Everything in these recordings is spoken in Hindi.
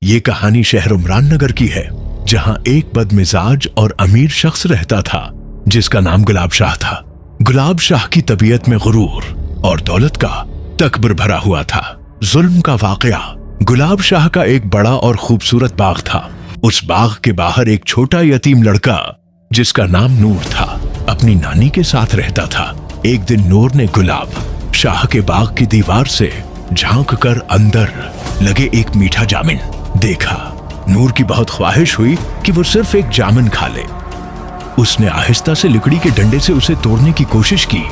ये कहानी शहर उमरान नगर की है, जहां एक बदमिजाज और अमीर शख्स रहता था जिसका नाम गुलाब शाह था। गुलाब शाह की तबीयत में गुरूर और दौलत का तकबर भरा हुआ था। जुल्म का वाकया। गुलाब शाह का एक बड़ा और खूबसूरत बाग था। उस बाग के बाहर एक छोटा यतीम लड़का जिसका नाम नूर था, अपनी नानी के साथ रहता था। एक दिन नूर ने गुलाब शाह के बाग की दीवार से झांक कर अंदर लगे एक मीठा जामुन देखा। नूर की बहुत ख्वाहिश हुई कि वो सिर्फ एक जामुन खा ले। उसने आहिस्ता से लकड़ी के डंडे से उसे तोड़ने की कोशिश की।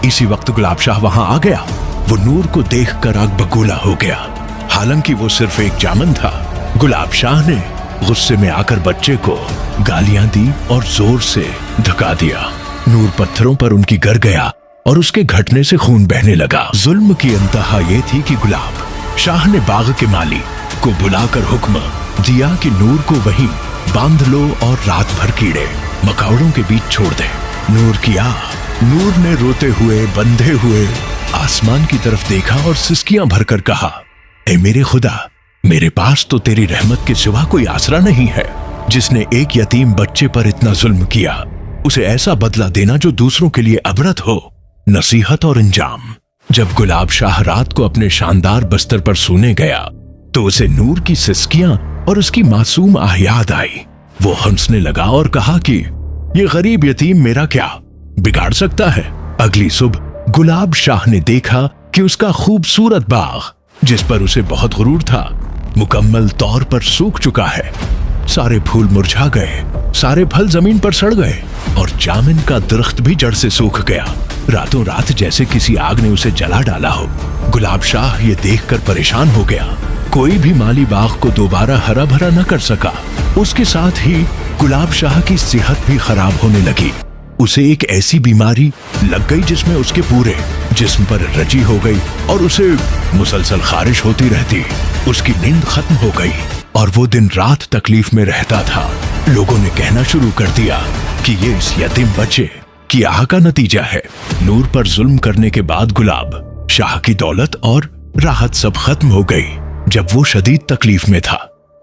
इसी वक्त गुलाब शाह वहां आ गया। वो नूर को देखकर आग बगूला हो गया। हालांकि वो सिर्फ एक जामुन था। गुलाब शाह ने गुस्से में आकर बच्चे को गालियां दी और जोर से धक्का दिया। नूर पत्थरों पर उनकी गिर गया और उसके घटने से खून बहने लगा। जुल्म की इंतहा ये थी कि गुलाब शाह ने बाग के माली को बुलाकर हुक्म दिया कि नूर को वहीं बांध लो और रात भर कीड़े मकौड़ों के बीच छोड़ दे। नूर किया। नूर ने रोते हुए बंधे हुए आसमान की तरफ देखा और सिसकियां भरकर कहा, ए मेरे खुदा, मेरे पास तो तेरी रहमत के सिवा कोई आसरा नहीं है। जिसने एक यतीम बच्चे पर इतना जुल्म किया, उसे ऐसा बदला देना जो दूसरों के लिए अबरत हो। नसीहत और अंजाम। जब गुलाब शाह रात को अपने शानदार बिस्तर पर सोने गया तो उसे नूर की सिसकियां और उसकी मासूम आह याद आई। वो हंसने लगा और कहा कि ये गरीब यतीम मेरा क्या बिगाड़ सकता है। अगली सुबह गुलाब शाह ने देखा कि उसका खूबसूरत बाग, जिस पर उसे बहुत गुरूर था, मुकम्मल तौर पर सूख चुका है। सारे फूल मुरझा गए, सारे फल जमीन पर सड़ गए और जामुन का दरख्त भी जड़ से सूख गया। रातों रात जैसे किसी आग ने उसे जला डाला हो। गुलाब शाह ये देखकर परेशान हो गया। कोई भी माली बाग को दोबारा हरा भरा न कर सका। उसके साथ ही गुलाब शाह की सेहत भी खराब होने लगी। उसे एक ऐसी बीमारी लग गई जिसमें उसके पूरे जिस्म पर रजी हो गई और उसे मुसलसल खारिश होती रहती। उसकी नींद खत्म हो गई और वो दिन रात तकलीफ में रहता था। लोगों ने कहना शुरू कर दिया कि ये इस यतीम बच्चे की आह का नतीजा है। नूर पर जुल्म करने के बाद गुलाब शाह की दौलत और राहत सब खत्म हो गई। जब वो शदीद तकलीफ में था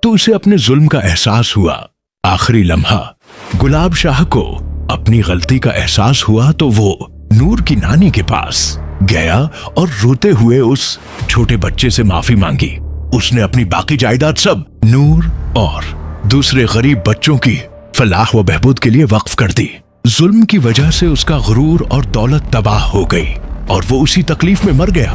तो उसे अपने जुल्म का एहसास हुआ। आखिरी लम्हा गुलाब शाह को अपनी गलती का एहसास हुआ तो वो नूर की नानी के पास गया और रोते हुए उस छोटे बच्चे से माफी मांगी। उसने अपनी बाकी जायदाद सब नूर और दूसरे गरीब बच्चों की फलाह व बहबूद के लिए वक्फ कर दी। जुल्म की वजह से उसका गुरूर और दौलत तबाह हो गई और वो उसी तकलीफ में मर गया।